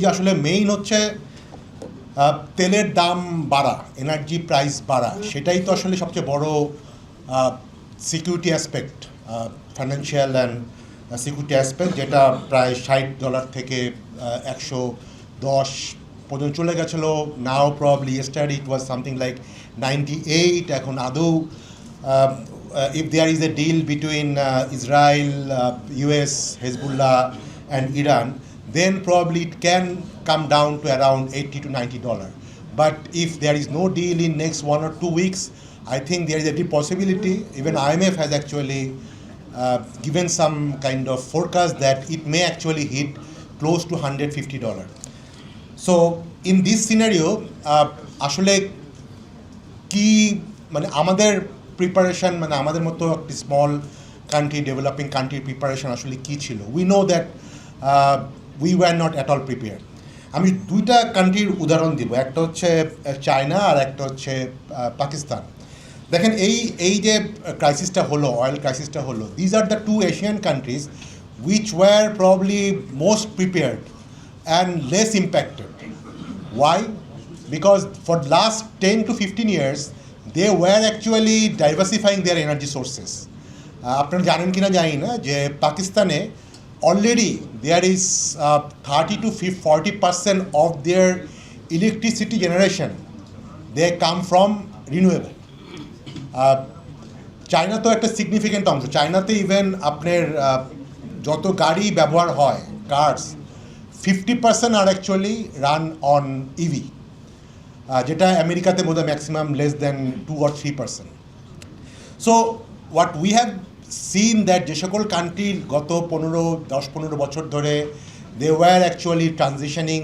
আসলে মেইন হচ্ছে তেলের দাম বাড়া, এনার্জি প্রাইস বাড়া, সেটাই তো আসলে সবচেয়ে বড় security aspect, financial and security aspect, যেটা প্রায় $60 থেকে 110 পর্যন্ত চলে গেছিলো। Now probably yesterday it was something like 98। এখন আদৌ if there is a deal between Israel, US, Hezbollah and Iran, then probably it can come down to around $80 to $90. But if there is no deal in next 1 or 2 weeks, I think there is a deep possibility. Even IMF has actually given some kind of forecast that it may actually hit close to $150. So in this scenario, আসলে কি মানে আমাদের preparation, মানে আমাদের মতো একটি small country, developing কান্ট্রির preparation আসলে কী ছিল? We know that we were not at all prepare. আমি দুইটা কান্ট্রির উদাহরণ দিব, একটা হচ্ছে চায়না আর একটা হচ্ছে পাকিস্তান। দেখেন এই যে ক্রাইসিসটা হলো, অয়েল ক্রাইসিসটা হলো, these are the two Asian countries which were probably most prepared and less impacted. Why? Because for the last 10 to 15 years, they were actually diversifying their energy sources. আপনারা জানেন কিনা জানি না যে পাকিস্তানে already there is 30 to 40% of their electricity generation they come from renewable. China তো একটা significant অংশ। চায়নাতে ইভেন আপনার যত গাড়ি ব্যবহার হয়, কার্স, 50% আর অ্যাকচুয়ালি রান অন ইভি, যেটা আমেরিকাতে বোধহয় maximum less than 2 or 3%. So what we have seen that যে সকল কান্ট্রির গত 10-15 বছর ধরে they were actually transitioning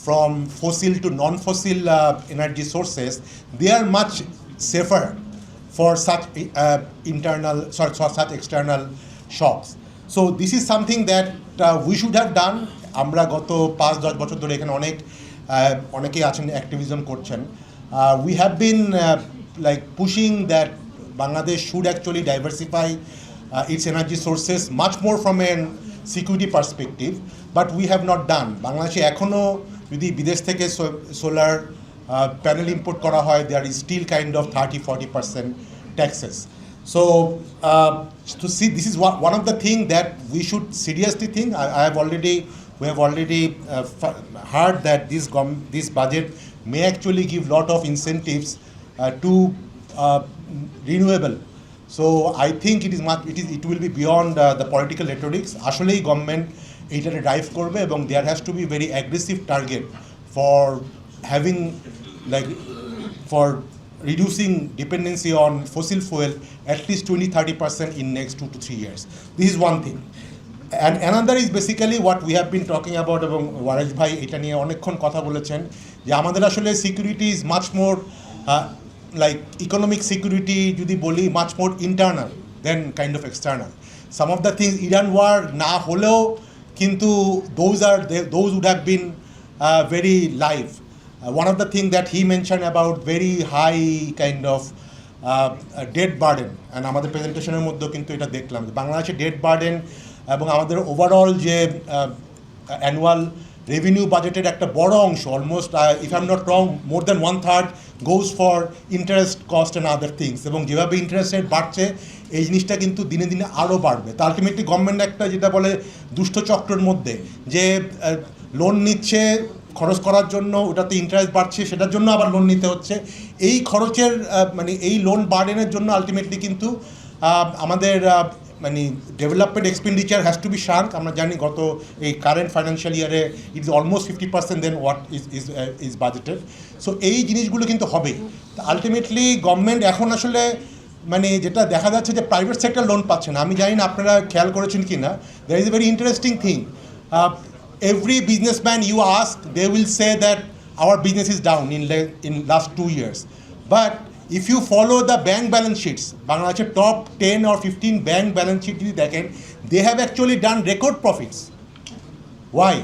from fossil to non fossil energy sources, they are much safer for such such external shocks. So this is something that we should have done. আমরা গত 5-10 বছর ধরে এখানে অনেকেই আছেন, অ্যাক্টিভিজম করছেন। We have been like pushing that Bangladesh should actually diversify its energy sources much more from a security perspective, but we have not done. বাংলাদেশে এখনও যদি বিদেশ থেকে সোলার প্যানেল ইম্পোর্ট করা হয়, there is still kind of 30-40% taxes. So to see, this is one of the things that we should seriously think. We have already heard that this budget may actually give lot of incentives to renewable. So I think it will be beyond the political rhetorics. আসলেই government এইটাতে drive করবে এবং there has to be very aggressive target for having, like, for reducing dependency on fossil fuel at least 20-30% in next 2 to 3 years. This is one thing. And another is basically what we have been talking about, এবং ওয়ারেশ ভাই এটা নিয়ে অনেকক্ষণ কথা বলেছেন, যে আমাদের আসলে security is much more like economic security যদি বলি, much more internal than kind of external. Some of the things, Iran war না হলেও কিন্তু those would have been very live. One of the things that he mentioned about very high kind of debt burden, and আমাদের প্রেজেন্টেশনের মধ্যেও কিন্তু এটা দেখলাম যে বাংলাদেশের ডেট বার্ডেন এবং আমাদের ওভারঅল যে অ্যানুয়াল রেভিনিউ বাজেটের একটা বড় অংশ, almost if I am not wrong, more than 1/3 goes for interest cost and other things. এবং যেভাবে ইন্টারেস্ট রেট বাড়ছে, এই জিনিসটা কিন্তু দিনে দিনে আরও বাড়বে। তো আলটিমেটলি গভর্নমেন্ট একটা যেটা বলে দুষ্টচক্রের মধ্যে, যে লোন নিচ্ছে খরচ করার জন্য, ওটাতে ইন্টারেস্ট বাড়ছে, সেটার জন্য আবার লোন নিতে হচ্ছে। এই খরচের মানে এই লোন বার্ডেনের জন্য আলটিমেটলি কিন্তু আমাদের মানে development expenditure has to be shark. আমরা জানি গত এই কারেন্ট ফাইন্যান্সিয়াল ইয়ারে it is almost 50% than what is budgeted. So এই জিনিসগুলো কিন্তু হবেই। আলটিমেটলি গভর্নমেন্ট এখন আসলে মানে যেটা দেখা যাচ্ছে যে প্রাইভেট সেক্টর লোন পাচ্ছে না। আমি জানি না আপনারা খেয়াল করেছেন কি না, there is a very interesting thing. Every businessman you ask, they will say that our business is down in last 2 years. But if you follow the bank balance sheets, Bangladesh's top 10 or 15 bank balance sheets, they have actually done record profits. Why?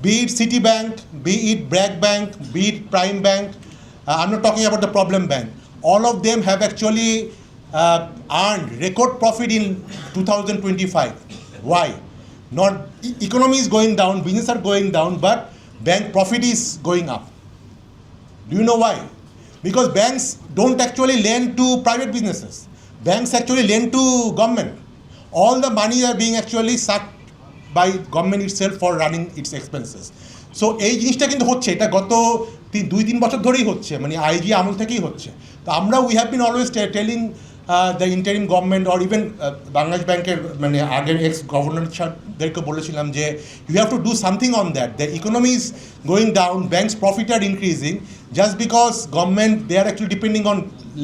Be it Citibank, be it Bragg Bank, be it Prime Bank, I'm not talking about the problem bank. All of them have actually earned record profit in 2025. Why? not economy is going down, business are going down, but bank profit is going up. Do you know why? Because banks don't actually lend to private businesses. Banks actually lend to government. All the money are being actually sucked by government itself for running its expenses. So এই জিনিসটা কিন্তু হচ্ছে, এটা গত 2-3 বছর ধরেই হচ্ছে, মানে আইজি আমল থেকেই হচ্ছে। তো আমরা we have been always telling the interim government or even Bangladesh ব্যাংকের মানে আগের এক্স গভর্নরদেরকে বলেছিলাম যে you have to do something on that. The economy is going down, banks profit are increasing just because government, they are actually depending on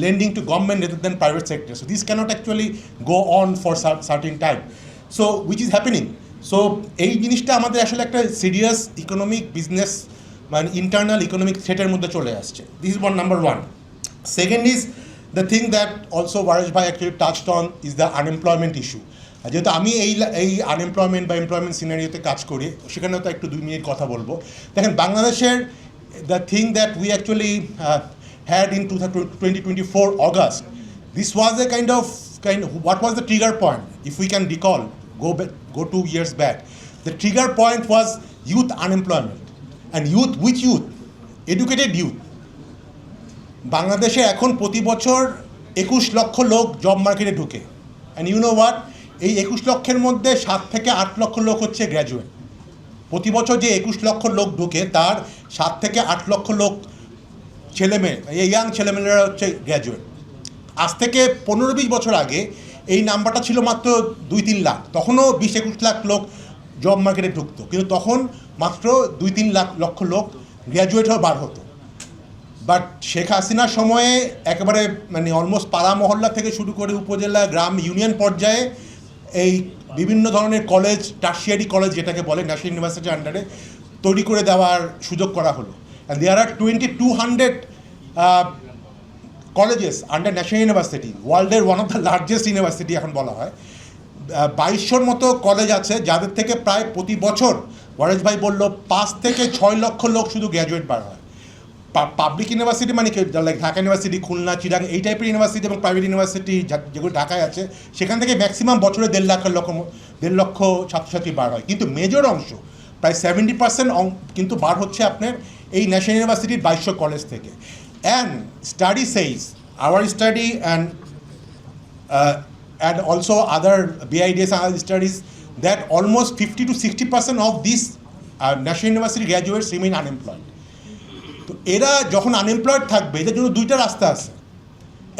lending to government rather than private sector. So this cannot actually go on for certain time. So which is happening. So এই জিনিসটা আমাদের আসলে একটা serious economic business মানে internal economic থ্রেটের মধ্যে চলে আসছে। This is number one. Second is the thing that also Waresh ভাই actually touched on is the unemployment issue. যেহেতু আমি এই আনএমপ্লয়মেন্ট বা এমপ্লয়মেন্ট সিনারিওতে কাজ করি, সেখানেও তো একটু 2 মিনিট কথা বলবো। দেখেন বাংলাদেশের the thing that we actually had in 2024 August, this was a kind of what was the trigger point? If we can recall, go 2 years back, the trigger point was youth unemployment. And youth, which youth? Educated youth. বাংলাদেশে এখন প্রতি বছর 21 লক্ষ লোক job মার্কেটে ঢুকে, and you know what, এই 21 লক্ষের মধ্যে 7 থেকে 8 লক্ষ লোক হচ্ছে গ্র্যাজুয়েট। প্রতি বছর যে 21 লক্ষ লোক ঢুকে তার 7 থেকে 8 লক্ষ লোক ছেলেমেয়ে, এই ইয়াং ছেলেমেয়েরা হচ্ছে গ্র্যাজুয়েট। আজ থেকে 15-20 বছর আগে এই নাম্বারটা ছিল মাত্র 2-3 লাখ, তখনও 20-21 লাখ লোক জব মার্কেটে ঢুকতো, কিন্তু তখন মাত্র 2-3 লক্ষ লোক গ্র্যাজুয়েট হয়ে বার হতো। বাট শেখ হাসিনার সময়ে একেবারে মানে অলমোস্ট পাড়া মহল্লা থেকে শুরু করে উপজেলা, গ্রাম, ইউনিয়ন পর্যায়ে এই বিভিন্ন ধরনের কলেজ, টার্সিয়ারি কলেজ যেটাকে বলে, ন্যাশনাল ইউনিভার্সিটির আন্ডারে তৈরি করে দেওয়ার সুযোগ করা হলো। And there are 2200 colleges under National University, ওয়ার্ল্ডের one of the largest university এখন বলা হয়। 2200 মতো কলেজ আছে, যাদের থেকে প্রায় প্রতি বছর ওয়ারেশ ভাই বলল 5 থেকে 6 লক্ষ লোক শুধু গ্র্যাজুয়েট বার হয়। পাবলিক ইউনিভার্সিটি মানে লাইক ঢাকা ইউনিভার্সিটি, খুলনা, চিরাং, এই টাইপের ইউনিভার্সিটি এবং প্রাইভেট ইউনিভার্সিটি যেগুলো ঢাকায় আছে, সেখান থেকে ম্যাক্সিমাম বছরে 1.5 লক্ষ ছাত্রছাত্রী বার হয়। কিন্তু মেজর অংশ প্রায় 70% কিন্তু বার হচ্ছে আপনার এই ন্যাশনাল ইউনিভার্সিটির 2200 কলেজ থেকে। And study says, our study and also other BIDS and other studies that almost 50 to 60% of these national university graduates remain unemployed. তো এরা যখন আনএমপ্লয়েড থাকবে, এদের জন্য 2টা রাস্তা আছে।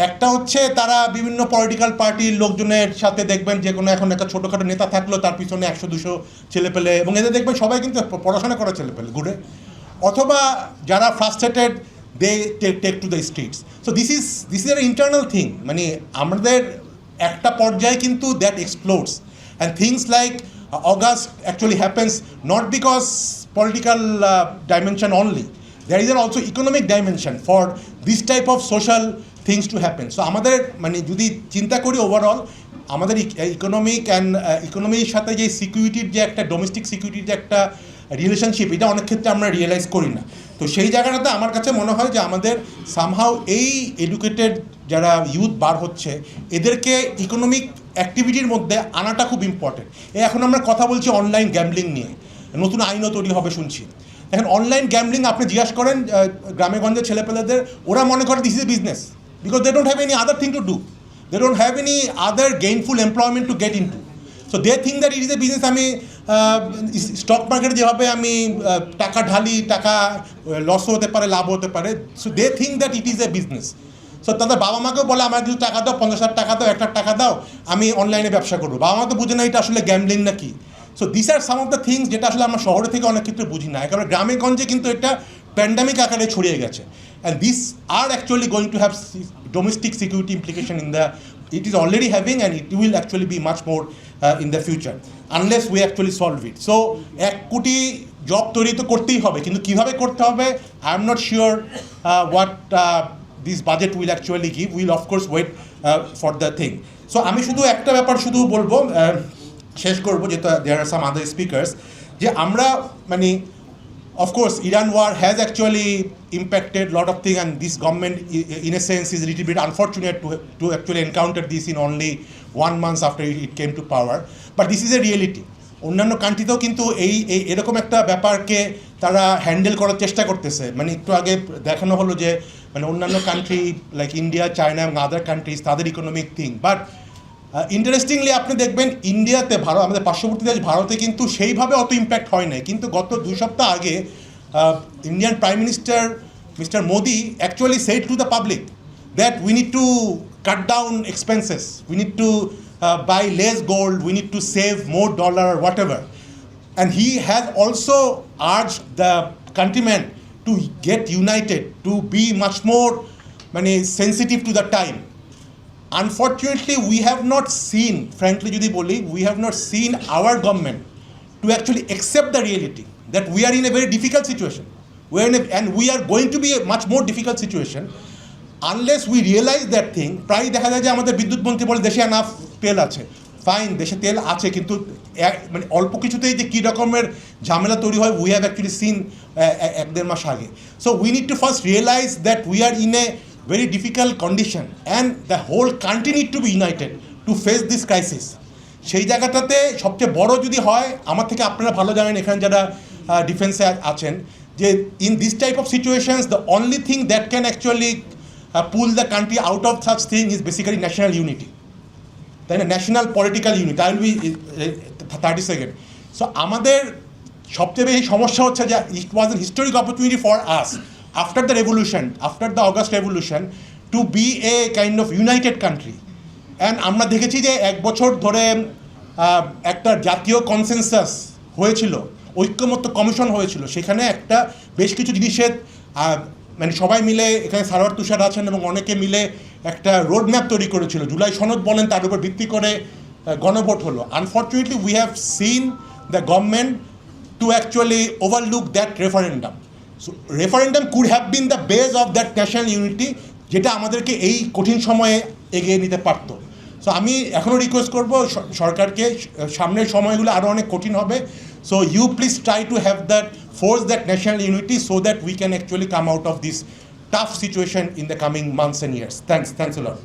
একটা হচ্ছে তারা বিভিন্ন পলিটিক্যাল পার্টির লোকজনের সাথে দেখবেন যে কোনো এখন একটা ছোটোখাটো নেতা থাকলেও তার পিছনে 100-200 ছেলেপেলে, এবং এদের দেখবেন সবাই কিন্তু পড়াশোনা করা ছেলেপেলে ঘুরে। অথবা যারা frustrated, they take to the streets. So this is এর ইন্টারনাল থিং, মানে আমাদের একটা পর্যায়ে কিন্তু that explodes, and things like August actually happens not because political dimension only, there is also economic dimension for this type of social things to happen. So আমাদের মানে যদি চিন্তা করি ওভারঅল, আমাদের ইকোনমিক অ্যান্ড ইকোনমির সাথে যে সিকিউরিটির যে একটা ডোমেস্টিক সিকিউরিটির যে একটা রিলেশনশিপ, এটা অনেক ক্ষেত্রে আমরা রিয়েলাইজ করি না। তো সেই জায়গাটাতে আমার কাছে মনে হয় যে আমাদের সামহাও এই এডুকেটেড যারা ইউথ বার হচ্ছে, এদেরকে ইকোনমিক অ্যাক্টিভিটির মধ্যে আনাটা খুব ইম্পর্টেন্ট। এখন আমরা কথা বলছি অনলাইন গ্যাম্বলিং নিয়ে, নতুন আইনও তৈরি হবে শুনছি। দেখেন অনলাইন গ্যাম্বলিং আপনি জিজ্ঞাসা করেন গ্রামে গঞ্জের ছেলেপেলেদের, ওরা মনে করে this is a business, because they don't have any other thing to do, they don't have any other gainful employment to get in to. So they think that it is a business. আমি stock মার্কেটে যেভাবে আমি টাকা ঢালি, টাকা লসও হতে পারে, লাভ হতে পারে, so they think that it is a business. সো তাদের বাবা মাকেও বলে আমার কিছু টাকা দাও, 50,000 টাকা দাও, 1 লাখ টাকা দাও, আমি অনলাইনে ব্যবসা করবো। বাবা মা তো বুঝে না এটা আসলে গ্যাম্বলিং নাকি। So this are some of the things যেটা আসলে আমরা শহরে থেকে অনেক ক্ষেত্রে বুঝি না, একেবারে গ্রামে গঞ্জে কিন্তু এটা প্যান্ডামিক আকারে ছড়িয়ে গেছে। And this are actually going to have domestic security implication in the, it is already having and it will actually be much more in the future unless we actually solve it. So 1 কোটি job তৈরি তো করতেই হবে, কিন্তু কীভাবে করতে হবে I am not sure what this budget will actually give. We will of course wait for the thing. So আমি শুধু একটা ব্যাপার শুধু বলবো, শেষ করবো, যেটা there are some other speakers, যে আমরা মানে of course Iran war has actually impacted a lot of things, and this government in a sense is a little bit unfortunate to actually encounter this in only 1 month after it came to power, but this is a reality. অন্যান্য কান্ট্রিতেও কিন্তু এরকম একটা ব্যাপারকে তারা handle করার চেষ্টা করতেছে। মানে একটু আগে দেখানো হলো যে মানে অন্যান্য কান্ট্রি লাইক ইন্ডিয়া, চায়না এবং আদার কান্ট্রিজ তাদের ইকোনমিক থিং, বাট ইন্টারেস্টিংলি আপনি দেখবেন ইন্ডিয়াতে আমাদের পার্শ্ববর্তী দেশ ভারতে কিন্তু সেইভাবে অত ইম্প্যাক্ট হয় নাই। কিন্তু গত 2 সপ্তাহ আগে Indian prime minister mister Modi actually said to the public that we need two cut down expenses, we need to buy less gold, we need to save more dollar, whatever. And he has also urged the countrymen to get united, to be much more sensitive to the time. Unfortunately, we have not seen, frankly jodi boli, we have not seen our government to actually accept the reality that we are in a very difficult situation. And we are going to be a much more difficult situation. Unless we realise that thing. প্রায় দেখা যায় যে আমাদের বিদ্যুৎ মন্ত্রী বলে দেশে enough তেল আছে, ফাইন, দেশে তেল আছে, কিন্তু মানে অল্প কিছুতেই যে কী রকমের ঝামেলা তৈরি হয় উই হ্যাভ অ্যাকচুয়ালি সিন 1-1.5 মাস আগে। So we need to first realise that we are in a very difficult condition and the whole country need to be united to face this crisis. সেই জায়গাটাতে সবচেয়ে বড় যদি হয়, আমার থেকে আপনারা ভালো জানেন এখানে যারা ডিফেন্সে আছেন, যে in this type of situations the only thing that can actually pull the country out of such thing is basically national unity, then a national political unity. I will be 30 seconds. So আমাদের সবচেয়ে বেশি সমস্যা হচ্ছে যে it was a historic opportunity for us after the revolution, after the August revolution, to be a kind of united country. And আমরা দেখেছি যে 1 বছর ধরে একটা জাতীয় কনসেনসাস হয়েছিল, ঐক্যমত্য কমিশন হয়েছিল, সেখানে একটা বেশ কিছু জিনিসের মানে সবাই মিলে, এখানে সারোয়ার তুষার আছেন এবং অনেকে মিলে একটা রোড ম্যাপ তৈরি করেছিল, জুলাই সনদ বলেন, তার উপর ভিত্তি করে গণভোট হলো। Unfortunately we have seen the government to actually overlook that referendum. So referendum could have been the base of that national unity, যেটা আমাদেরকে এই কঠিন সময়ে এগিয়ে নিতে পারতো। সো আমি এখনও রিকোয়েস্ট করব সরকারকে, সামনের সময়গুলো আরও অনেক কঠিন হবে। So you please try to have that, force that national unity so that we can actually come out of this tough situation in the coming months and years. Thanks a lot.